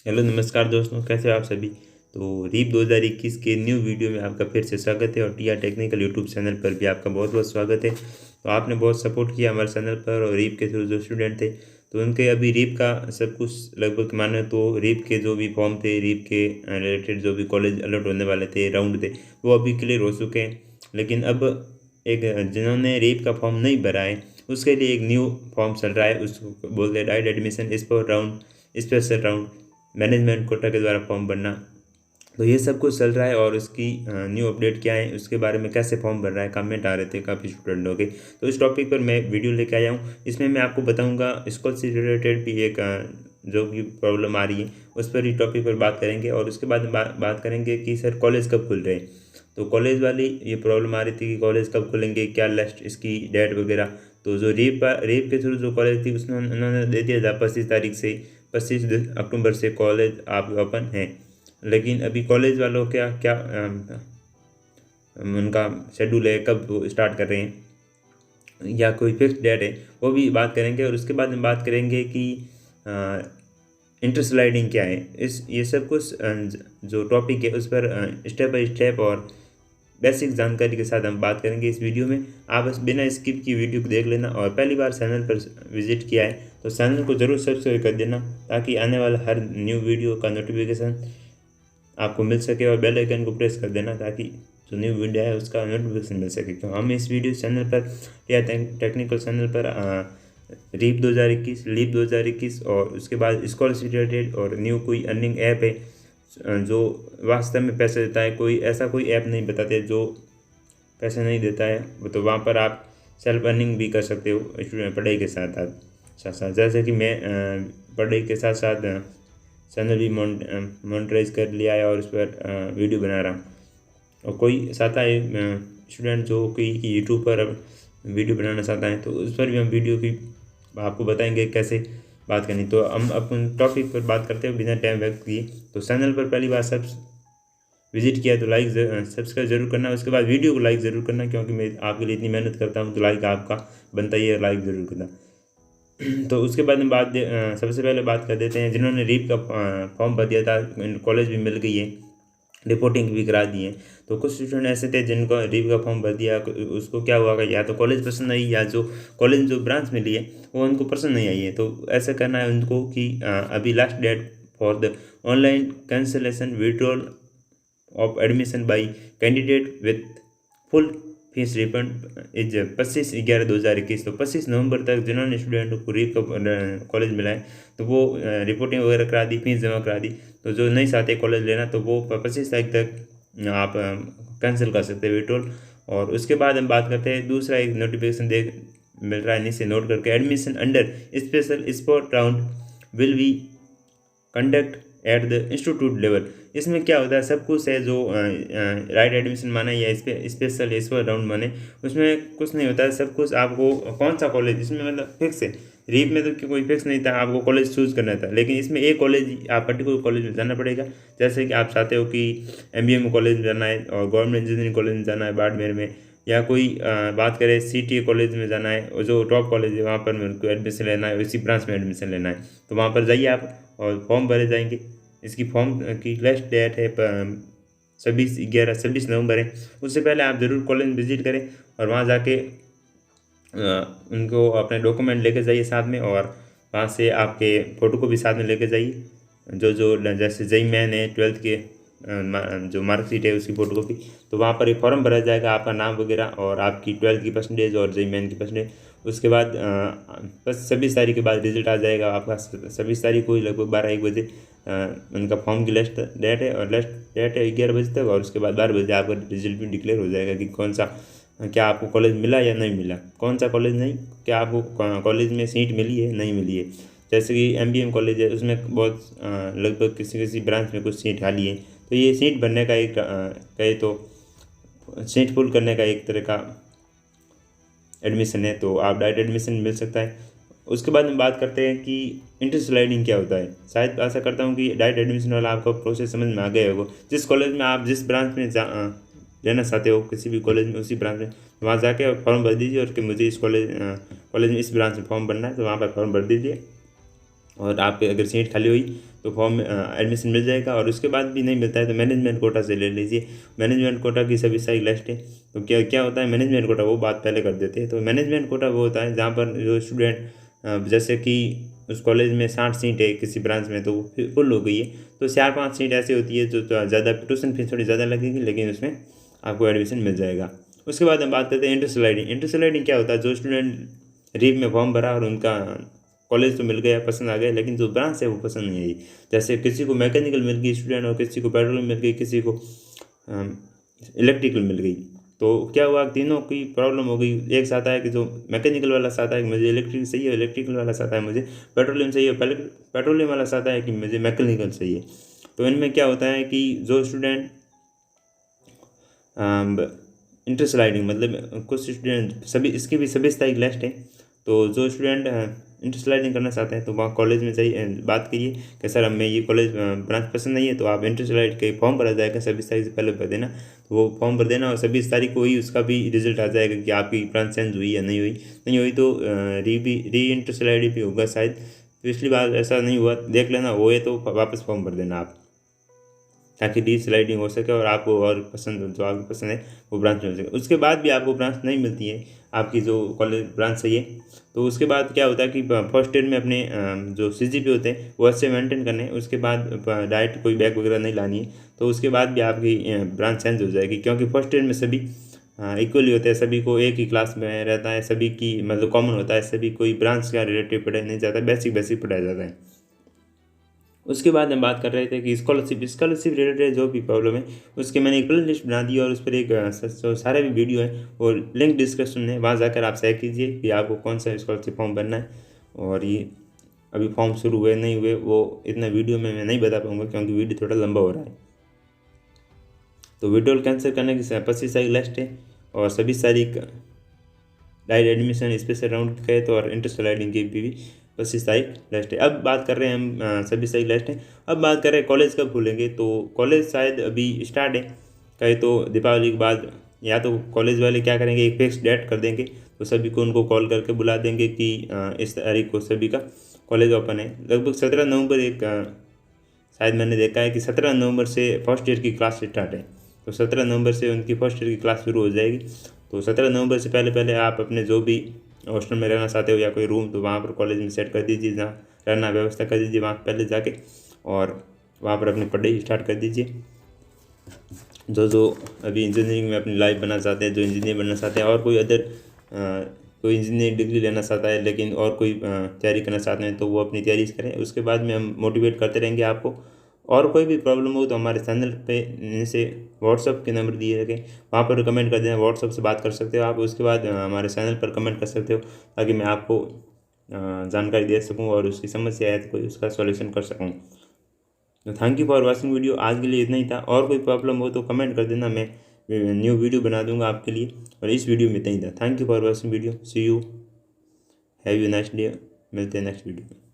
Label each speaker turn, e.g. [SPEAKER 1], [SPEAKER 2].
[SPEAKER 1] Hello नमस्कार दोस्तों, कैसे हो आप सभी। तो रीप 2021 के न्यू वीडियो में आपका फिर से स्वागत है और टीआर टेक्निकल यूट्यूब चैनल पर भी आपका बहुत बहुत स्वागत है। तो आपने बहुत सपोर्ट किया हमारे चैनल पर, और रीप के थ्रू जो स्टूडेंट थे तो उनके अभी रीप का सब कुछ लगभग माने तो रीप के जो भी फॉर्म थे, रीप के रिलेटेड जो भी कॉलेज अलॉट होने वाले थे, राउंड थे, वो अभी क्लियर हो चुके हैं। लेकिन अब एक जिन्होंने रीप का फॉर्म नहीं भरा है उसके लिए एक न्यू फॉर्म चल रहा है, उसको बोलते हैं diet admission special round, management quota के द्वारा फॉर्म भरना। तो ये सब कुछ चल रहा है और उसकी न्यू अपडेट क्या है, उसके बारे में कैसे फॉर्म भर रहा है, कमेंट आ रहे थे काफ़ी स्टूडेंटों के। तो इस टॉपिक पर मैं वीडियो लेके आया हूँ। इसमें मैं आपको बताऊँगा स्कॉलर से रिलेटेड भी एक जो भी प्रॉब्लम आ रही है उस पर ही टॉपिक पर बात करेंगे, और उसके बाद बात करेंगे कि सर कॉलेज कब खुल रहे हैं। तो कॉलेज वाली ये प्रॉब्लम आ रही थी कि कॉलेज कब खुलेंगे, क्या लास्ट इसकी डेट वगैरह। तो जो रीप के थ्रू जो कॉलेज थी उसने उन्होंने दे दिया था 25 तारीख से, 25 अक्टूबर से कॉलेज आप ओपन हैं। लेकिन अभी कॉलेज वालों क्या क्या उनका शेड्यूल है, कब वो स्टार्ट कर रहे हैं या कोई फिक्स डेट है, वो भी बात करेंगे। और उसके बाद हम बात करेंगे कि इंटरस्लाइडिंग क्या है। इस ये सब कुछ जो टॉपिक है उस पर स्टेप बाय स्टेप और बेसिक जानकारी के साथ हम बात करेंगे इस वीडियो में। आप बस बिना स्किप की वीडियो को देख लेना, और पहली बार चैनल पर विजिट किया है तो चैनल को ज़रूर सब्सक्राइब कर देना, ताकि आने वाला हर न्यू वीडियो का नोटिफिकेशन आपको मिल सके, और बेल आइकन को प्रेस कर देना ताकि जो न्यू वीडियो है उसका नोटिफिकेशन मिल सके। क्यों हम इस वीडियो चैनल पर या टेक्निकल चैनल पर रीप 2021 और उसके बाद स्कॉलरशिप रिलेटेड और न्यू कोई अर्निंग ऐप है जो वास्तव में पैसे देता है। कोई ऐसा कोई ऐप नहीं बताते जो पैसे नहीं देता है, वो तो वहाँ पर आप सेल्फ अर्निंग भी कर सकते हो स्टूडेंट पढ़ाई के साथ साथ। जैसे कि मैं पढ़ाई के साथ साथ चैनल भी मोनेटाइज कर लिया है और उस पर वीडियो बना रहा हूँ। और कोई चाहता है स्टूडेंट जो कि यूट्यूब पर वीडियो बनाना चाहता है तो उस पर भी हम वीडियो की आपको बताएंगे कैसे बात करनी। तो हम अपन टॉपिक पर बात करते हैं बिना टाइम वेस्ट किए। तो चैनल पर पहली बार सब विजिट किया तो लाइक सब्सक्राइब जरूर करना, उसके बाद वीडियो को लाइक ज़रूर करना, क्योंकि मैं आपके लिए इतनी मेहनत करता हूँ तो लाइक आपका बनता ही है, लाइक ज़रूर करना। तो उसके बाद में सबसे पहले बात कर देते हैं जिन्होंने रीप का फॉर्म भर दिया था, कॉलेज भी मिल गई है, रिपोर्टिंग भी करा दी है। तो कुछ स्टूडेंट ऐसे थे जिनको रीप का फॉर्म भर दिया, उसको क्या हुआ कि या तो कॉलेज पसंद आई या जो कॉलेज जो ब्रांच मिली है वो उनको पसंद नहीं आई है। तो ऐसा करना है उनको कि अभी last date for the online cancellation withdrawal of admission by candidate with full fees refund is 25/11/2021। तो 25 नवंबर तक जिन्होंने स्टूडेंट को रीप का कॉलेज मिला है तो वो रिपोर्टिंग वगैरह करा दी, फीस जमा करा दी। तो जो नहीं चाहते कॉलेज लेना तो वो 25 तारीख तक आप कैंसिल कर सकते हैं विड्रॉल। और उसके बाद हम बात करते हैं दूसरा एक नोटिफिकेशन देख मिल रहा है, नीचे नोट करके, admission under special sport round will be conduct at the institute level. इसमें क्या होता है, सब कुछ है जो राइट एडमिशन माने या स्पेशल इस राउंड माने, उसमें कुछ नहीं होता है। सब कुछ आपको कौन सा कॉलेज इसमें मतलब फिक्स है। रीप में तो कोई फिक्स नहीं था, आपको कॉलेज चूज़ करना था, लेकिन इसमें एक कॉलेज आप पर्टिकुलर कॉलेज में जाना पड़ेगा। जैसे कि आप चाहते हो कि MBA कॉलेज में जाना है और गवर्नमेंट इंजीनियरिंग कॉलेज में जाना है बाड़मेर में, या कोई बात करें CTA कॉलेज में जाना है और जो टॉप कॉलेज है वहाँ पर मेरे को एडमिशन लेना है, उसी ब्रांच में एडमिशन लेना है, तो वहाँ पर जाइए आप और फॉर्म भरे जाएंगे। इसकी फॉर्म की लास्ट डेट है 26 नवंबर है। उससे पहले आप ज़रूर कॉलेज विजिट करें और वहाँ जाके उनको अपने डॉक्यूमेंट लेके जाइए साथ में, और वहाँ से आपके फ़ोटो को भी साथ में लेके जाइए। जो जैसे जेई मैन है 12th के जो मार्कशीट है उसकी फ़ोटो कॉपी। तो वहाँ पर एक फॉर्म भरा जाएगा, आपका नाम वगैरह और आपकी 12th की परसेंटेज और जेई मैन की परसेंटेज। उसके बाद बस 26 तारीख के बाद रिजल्ट आ जाएगा आपका। 26 तारीख को ही लगभग 12-1 बजे उनका फॉर्म की लास्ट डेट है, और लास्ट डेट है 11 बजे तक, और उसके बाद 12 बजे आपका रिजल्ट भी डिक्लेयर हो जाएगा कि कौन सा क्या आपको कॉलेज मिला या नहीं मिला, कौन सा कॉलेज नहीं, क्या आपको कॉलेज में सीट मिली है नहीं मिली है। जैसे कि MBA कॉलेज है उसमें बहुत लगभग किसी किसी ब्रांच में कुछ सीट खाली है, तो ये सीट भरने का एक कहे तो सीट फुल करने का एक तरह का एडमिशन है, तो आप डायरेक्ट एडमिशन मिल सकता है। उसके बाद हम बात करते हैं कि इंटरस्लाइडिंग क्या होता है। शायद आशा करता हूँ कि डायरेक्ट एडमिशन वाला आपको प्रोसेस समझ में आ गया होगा। जिस कॉलेज में आप जिस ब्रांच में जाना चाहते हो, किसी भी कॉलेज में उसी ब्रांच में वहाँ जाके फॉर्म भर दीजिए, और कि मुझे इस कॉलेज में इस ब्रांच में फॉर्म भरना है तो वहाँ पर फॉर्म भर दीजिए। और आप अगर सीट खाली हुई तो फॉर्म में एडमिशन मिल जाएगा। और उसके बाद भी नहीं मिलता है तो मैनेजमेंट कोटा से ले लीजिए। मैनेजमेंट कोटा की सभी सारी लिस्ट है। तो क्या क्या होता है मैनेजमेंट कोटा, वो बात पहले कर देते हैं। तो मैनेजमेंट कोटा वो होता है जहाँ पर जो स्टूडेंट जैसे कि उस कॉलेज में 60 सीट है किसी ब्रांच में, तो फुल हो गई है, तो 4-5 सीट ऐसी होती है जो ज़्यादा ट्यूशन फीस थोड़ी ज़्यादा लगेगी, लेकिन उसमें आपको एडमिशन मिल जाएगा। उसके बाद हम बात करते हैं इंटरस्लाइडिंग। इंटरस्लाइडिंग क्या होता है, जो स्टूडेंट रीप में फॉर्म भरा और उनका कॉलेज तो मिल गया, पसंद आ गया, लेकिन जो ब्रांच है वो पसंद नहीं आई। जैसे किसी को मैकेनिकल मिल गई स्टूडेंट, और किसी को पेट्रोलियम मिल गई, किसी को इलेक्ट्रिकल मिल गई। तो क्या हुआ, तीनों की प्रॉब्लम हो गई। एक साथ आया कि जो मैकेनिकल वाला साथ है कि मुझे इलेक्ट्रिक चाहिए, है, इलेक्ट्रिकल वाला साथ है मुझे पेट्रोलियम चाहिए, पहले पेट्रोलियम वाला साथ है कि मुझे मैकेनिकल चाहिए। तो इनमें क्या होता है कि जो स्टूडेंट इंटरस्लाइडिंग मतलब कुछ स्टूडेंट सभी इसकी भी सभी तरह की लिस्ट है। तो जो स्टूडेंट इंटरस्लाइडिंग करना चाहते हैं तो वहाँ कॉलेज में चाहिए बात करिए कि सर हमें ये कॉलेज ब्रांच पसंद नहीं है, तो आप इंटरस्लाइड के फॉर्म भरा जाएगा, 26 तारीख से पहले भर देना। तो वो फॉर्म भर देना और 26 तारीख को ही उसका भी रिजल्ट आ जाएगा कि आपकी ब्रांच चेंज हुई या नहीं हुई। नहीं हुई तो री इंटरस्लाइड भी होगा शायद। पिछली बार ऐसा नहीं हुआ, देख लेना, वो है तो वापस फॉर्म भर देना आप, ताकि डी स्लाइडिंग हो सके और आपको और पसंद जो आपको पसंद है वो ब्रांच मिल सके। उसके बाद भी आपको ब्रांच नहीं मिलती है आपकी जो कॉलेज ब्रांच चाहिए, तो उसके बाद क्या होता है कि फर्स्ट ईयर में अपने जो सीजीपीए होते हैं वो अच्छे मेंटेन करने हैं। उसके बाद डायरेक्ट कोई बैग वगैरह नहीं लानी है, तो उसके बाद भी आपकी ब्रांच चेंज हो जाएगी। क्योंकि फर्स्ट ईयर में सभी इक्वली होते हैं, सभी को एक ही क्लास में रहता है, सभी की मतलब कॉमन होता है, सभी कोई ब्रांच का रिलेटिव पढ़ाया नहीं जाता, बेसिक बेसिक पढ़ाया जाता है। उसके बाद हम बात कर रहे थे कि स्कॉलरशिप रिलेटेड जो भी प्रॉब्लम है उसके मैंने एक प्ले लिस्ट बना दी और उस पर एक जो सारे भी वीडियो है और लिंक डिस्क्रिप्शन में, वहाँ जाकर आप चेक कीजिए कि आपको कौन सा स्कॉलरशिप फॉर्म भरना है। और ये अभी फॉर्म शुरू हुए नहीं हुए वो इतना वीडियो में मैं नहीं बता पाऊँगा, क्योंकि वीडियो थोड़ा लंबा हो रहा है। तो विड्रॉल कैंसिल करने की 25 तारीख लास्ट है, और 26 तारीख डायरेक्ट एडमिशन स्पेशल राउंड गए तो, और इंटरेस्ट स्लाइडिंग की भी 25 तारीख लास्ट है। अब बात कर रहे हैं हम 26 तारीख लास्ट है। अब बात कर रहे हैं कॉलेज कब खुलेंगे, तो कॉलेज शायद अभी स्टार्ट है, कहे तो दीपावली के बाद, या तो कॉलेज वाले क्या करेंगे एक फिक्स डेट कर देंगे, तो सभी को उनको कॉल करके बुला देंगे कि इस तारीख को सभी का कॉलेज ओपन है। लगभग 17 नवंबर एक शायद मैंने देखा है कि 17 नवंबर से फर्स्ट ईयर की क्लास स्टार्ट है, तो 17 नवंबर से उनकी फर्स्ट ईयर की क्लास शुरू हो जाएगी। तो 17 नवंबर से पहले पहले आप अपने जो भी हॉस्टल में रहना चाहते हो या कोई रूम, तो वहाँ पर कॉलेज में सेट कर दीजिए, जहाँ रहना व्यवस्था कर दीजिए वहाँ पहले जाके, और वहाँ पर अपनी पढ़ाई स्टार्ट कर दीजिए। जो जो अभी इंजीनियरिंग में अपनी लाइफ बनना चाहते हैं, जो इंजीनियर बनना चाहते हैं, और कोई अदर कोई इंजीनियरिंग डिग्री लेना चाहता है लेकिन और कोई तैयारी करना चाहते हैं, तो वो अपनी तैयारी करें। उसके बाद में हम मोटिवेट करते रहेंगे आपको। और कोई भी प्रॉब्लम हो तो हमारे चैनल पे से व्हाट्सअप के नंबर दिए रखें, वहाँ पर कमेंट कर देना, व्हाट्सअप से बात कर सकते हो आप। उसके बाद हमारे चैनल पर कमेंट कर सकते हो, ताकि मैं आपको जानकारी दे सकूँ और उसकी समस्या है तो कोई उसका सॉल्यूशन कर सकूँ। तो thank you for watching video. आज के लिए इतना ही था, और कोई प्रॉब्लम हो तो कमेंट कर देना, मैं न्यू वीडियो बना दूंगा आपके लिए। और इस वीडियो में इतना ही था। Thank you for watching video. See you, have you nice day. मिलते हैं नेक्स्ट वीडियो में।